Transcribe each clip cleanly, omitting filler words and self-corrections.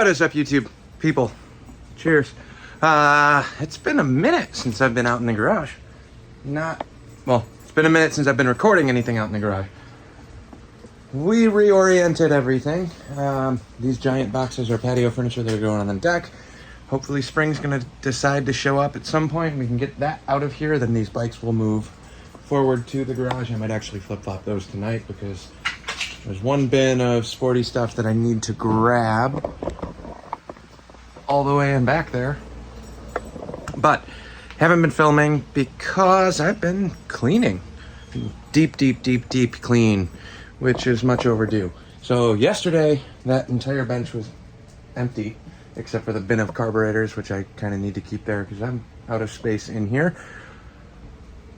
What is up, YouTube people? Cheers. It's been a minute since I've been out in the garage. It's been a minute since I've been recording anything out in the garage. We reoriented everything. These giant boxes are patio furniture that are going on the deck. Hopefully spring's gonna decide to show up at some point. We can get that out of here. Then these bikes will move forward to the garage. I might actually flip-flop those tonight because there's one bin of sporty stuff that I need to grab all the way in back there. But haven't been filming because I've been cleaning. Deep clean, which is much overdue. So yesterday, that entire bench was empty, except for the bin of carburetors, which I kind of need to keep there because I'm out of space in here.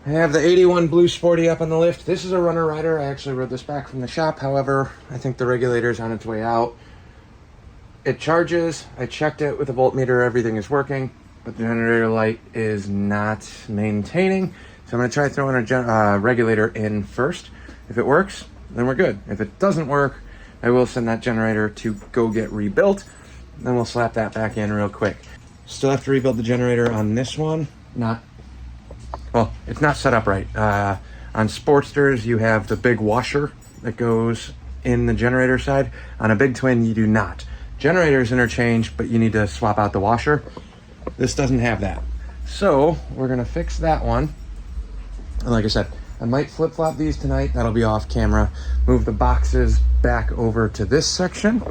I have the 81 Blue Sporty up on the lift. This is a runner rider. I actually rode this back from the shop. However, I think the regulator's on its way out. It charges. I checked it with a voltmeter. Everything is working, but the generator light is not maintaining. So I'm going to try throwing a regulator in first. If it works, then we're good. If it doesn't work, I will send that generator to go get rebuilt. Then we'll slap that back in real quick. Still have to rebuild the generator on this one. It's not set up right. On Sportsters, you have the big washer that goes in the generator side. On a Big Twin, you do not. Generators interchange, but you need to swap out the washer. This doesn't have that. So we're gonna fix that one. And like I said, I might flip-flop these tonight. That'll be off camera. Move the boxes back over to this section.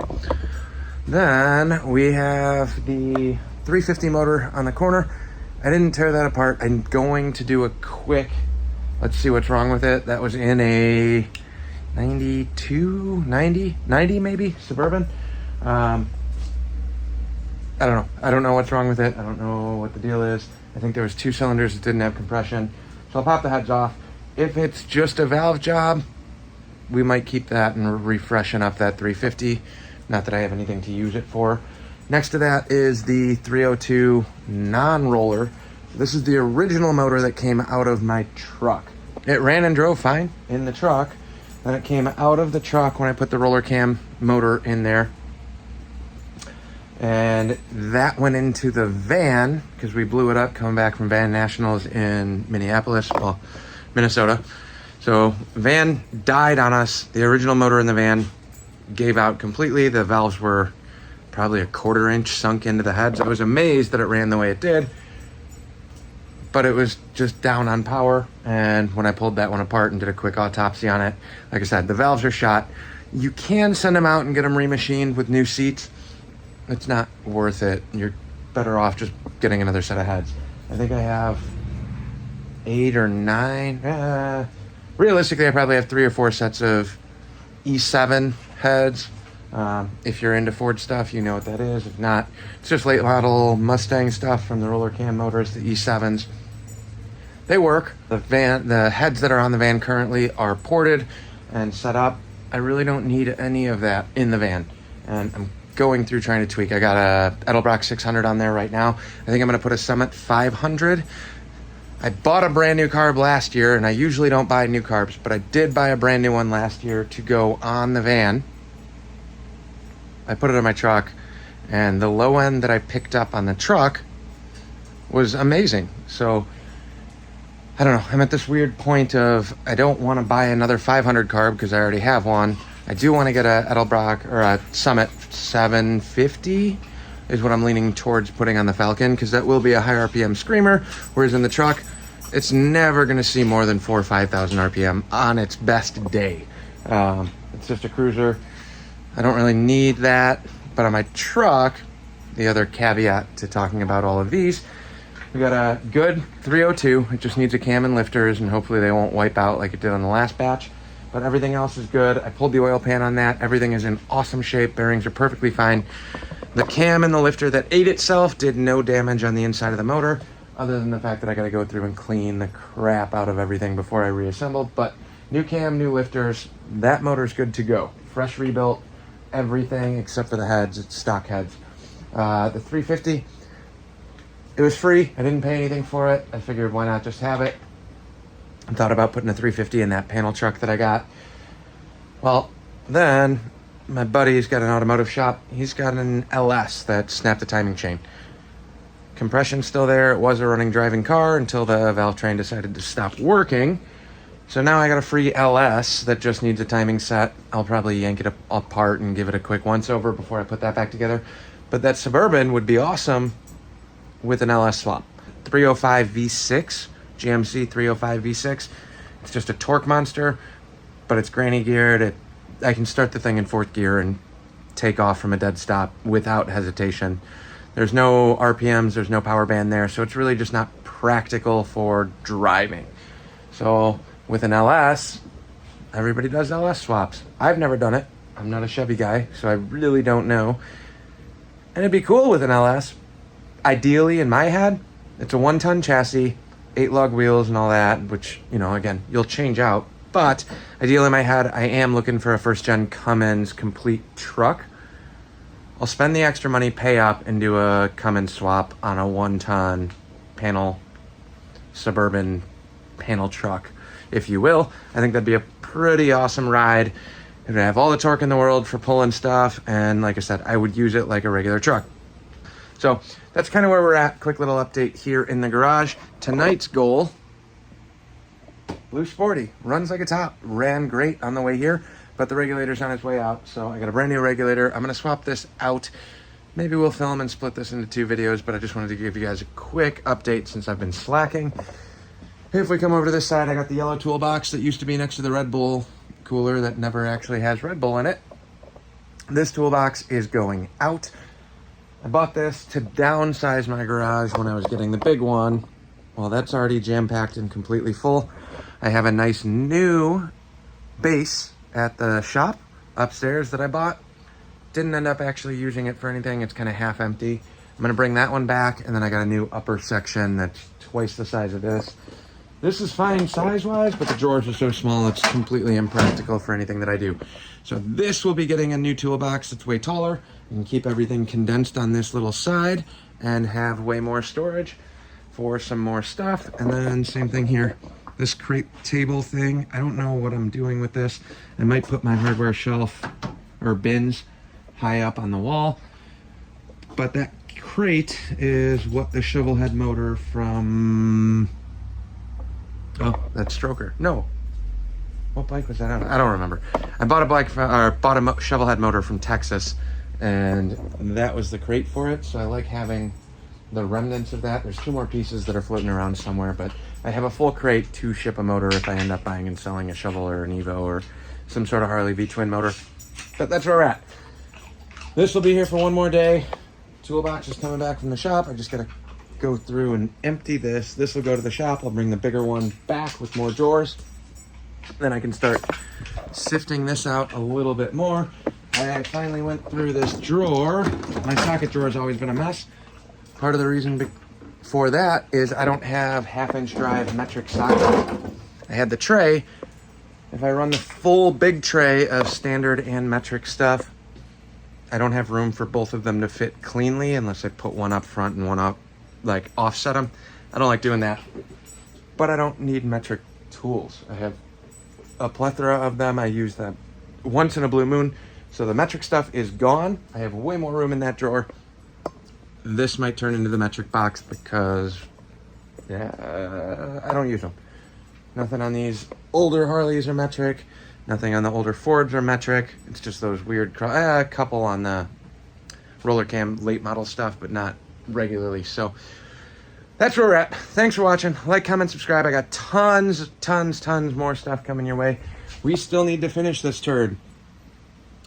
Then we have the 350 motor on the corner. I didn't tear that apart. I'm going to do a quick, let's see what's wrong with it. That was in a 90 maybe, Suburban. I don't know what's wrong with it. I don't know what the deal is. I think there was 2 cylinders that didn't have compression. So I'll pop the heads off. If it's just a valve job, we might keep that and refreshen up that 350. Not that I have anything to use it for. Next to that is the 302 non-roller. This is the original motor that came out of my truck. It ran and drove fine in the truck. Then it came out of the truck when I put the roller cam motor in there. And that went into the van because we blew it up coming back from Van Nationals in Minnesota. So van died on us. The original motor in the van gave out completely. The valves were probably a 1/4 inch sunk into the heads. I was amazed that it ran the way it did, but it was just down on power. And when I pulled that one apart and did a quick autopsy on it, like I said, the valves are shot. You can send them out and get them remachined with new seats. It's not worth it. You're better off just getting another set of heads. I think I have 8 or 9. Realistically, I probably have 3 or 4 sets of E7 heads. If you're into Ford stuff, you know what that is. If not, it's just late model Mustang stuff from the roller cam motors, the E7s. They work. The heads that are on the van currently are ported and set up. I really don't need any of that in the van. And I'm going through trying to tweak. I got a Edelbrock 600 on there right now. I think I'm going to put a Summit 500. I bought a brand new carb last year, and I usually don't buy new carbs, but I did buy a brand new one last year to go on the van. I put it on my truck, and the low end that I picked up on the truck was amazing. So I don't know. I'm at this weird point of I don't want to buy another 500 carb because I already have one. I do want to get a Edelbrock or a Summit 750 is what I'm leaning towards putting on the Falcon because that will be a high RPM screamer, whereas in the truck, it's never going to see more than 4,000 or 5,000 RPM on its best day. It's just a cruiser. I don't really need that, but on my truck, the other caveat to talking about all of these, we got a good 302. It just needs a cam and lifters, and hopefully they won't wipe out like it did on the last batch, but everything else is good. I pulled the oil pan on that. Everything is in awesome shape. Bearings are perfectly fine. The cam and the lifter that ate itself did no damage on the inside of the motor, other than the fact that I got to go through and clean the crap out of everything before I reassembled. But new cam, new lifters, that motor's good to go. Fresh rebuilt. Everything except for the heads. It's stock heads. The 350, it was free. I didn't pay anything for it. I figured why not just have it. I thought about putting a 350 in that panel truck that I got. Well, then my buddy's got an automotive shop. He's got an LS that snapped the timing chain. Compression's still there. It was a running driving car until the valve train decided to stop working. So now I got a free LS that just needs a timing set. I'll probably yank it apart and give it a quick once over before I put that back together. But that Suburban would be awesome with an LS swap. 305 V6, GMC 305 V6. It's just a torque monster, but it's granny geared. I can start the thing in 4th gear and take off from a dead stop without hesitation. There's no RPMs, there's no power band there, so it's really just not practical for driving. So with an LS, everybody does LS swaps. I've never done it. I'm not a Chevy guy, so I really don't know. And it'd be cool with an LS. Ideally, in my head, it's a 1-ton chassis, 8 lug wheels and all that, which, you know, again, you'll change out. But ideally in my head, I am looking for a first-gen Cummins complete truck. I'll spend the extra money, pay up, and do a Cummins swap on a 1-ton panel, Suburban panel truck, if you will. I think that'd be a pretty awesome ride. It would have all the torque in the world for pulling stuff, and like I said, I would use it like a regular truck. So that's kind of where we're at. Quick little update here in the garage. Tonight's goal, Blue Sporty, runs like a top. Ran great on the way here, but the regulator's on its way out, so I got a brand new regulator. I'm gonna swap this out. Maybe we'll film and split this into 2 videos, but I just wanted to give you guys a quick update since I've been slacking. If we come over to this side, I got the yellow toolbox that used to be next to the Red Bull cooler that never actually has Red Bull in it. This toolbox is going out. I bought this to downsize my garage when I was getting the big one. Well, that's already jam-packed and completely full. I have a nice new base at the shop upstairs that I bought. Didn't end up actually using it for anything. It's kind of half empty. I'm gonna bring that one back, and then I got a new upper section that's twice the size of this. This is fine size-wise, but the drawers are so small, it's completely impractical for anything that I do. So this will be getting a new toolbox that's way taller. You can keep everything condensed on this little side and have way more storage for some more stuff. And then same thing here. This crate table thing, I don't know what I'm doing with this. I might put my hardware shelf or bins high up on the wall. But that crate is what the shovelhead motor from... Oh, that's Stroker. No. What bike was that on? I don't remember. I bought a bike bought a shovelhead motor from Texas, and that was the crate for it. So I like having the remnants of that. There's 2 more pieces that are floating around somewhere, but I have a full crate to ship a motor if I end up buying and selling a shovel or an Evo or some sort of Harley V-twin motor. But that's where we're at. This will be here for 1 more day. Toolbox is coming back from the shop. I just gotta go through and empty this. This will go to the shop. I'll bring the bigger one back with more drawers. Then I can start sifting this out a little bit more. I finally went through this drawer. My socket drawer has always been a mess. Part of the reason for that is I don't have 1/2-inch drive metric socket. I had the tray. If I run the full big tray of standard and metric stuff, I don't have room for both of them to fit cleanly unless I put one up front and one up, like offset them. I don't like doing that, but I don't need metric tools. I have a plethora of them. I use them once in a blue moon. So the metric stuff is gone. I have way more room in that drawer. This might turn into the metric box because I don't use them. Nothing on these older Harleys are metric. Nothing on the older Fords are metric. It's just those weird, a couple on the roller cam late model stuff, but not regularly. So that's where we're at. Thanks for watching. Like, comment, subscribe. I got tons more stuff coming your way. We still need to finish this turd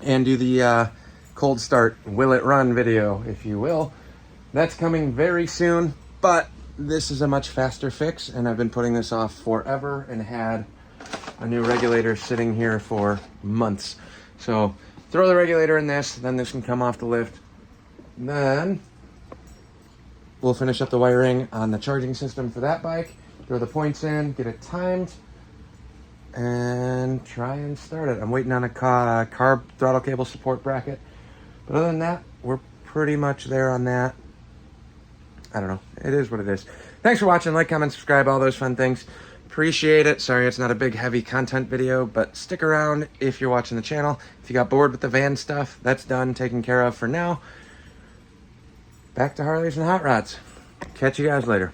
and do the cold start, will it run video, if you will. That's coming very soon, but this is a much faster fix, and I've been putting this off forever and had a new regulator sitting here for months. So throw the regulator in this, then this can come off the lift. Then we'll finish up the wiring on the charging system for that bike, throw the points in, get it timed, and try and start it. I'm waiting on a carb throttle cable support bracket. But other than that, we're pretty much there on that. I don't know. It is what it is. Thanks for watching. Like, comment, subscribe, all those fun things. Appreciate it. Sorry it's not a big heavy content video, but stick around if you're watching the channel. If you got bored with the van stuff, that's done, taken care of for now. Back to Harleys and hot rods. Catch you guys later.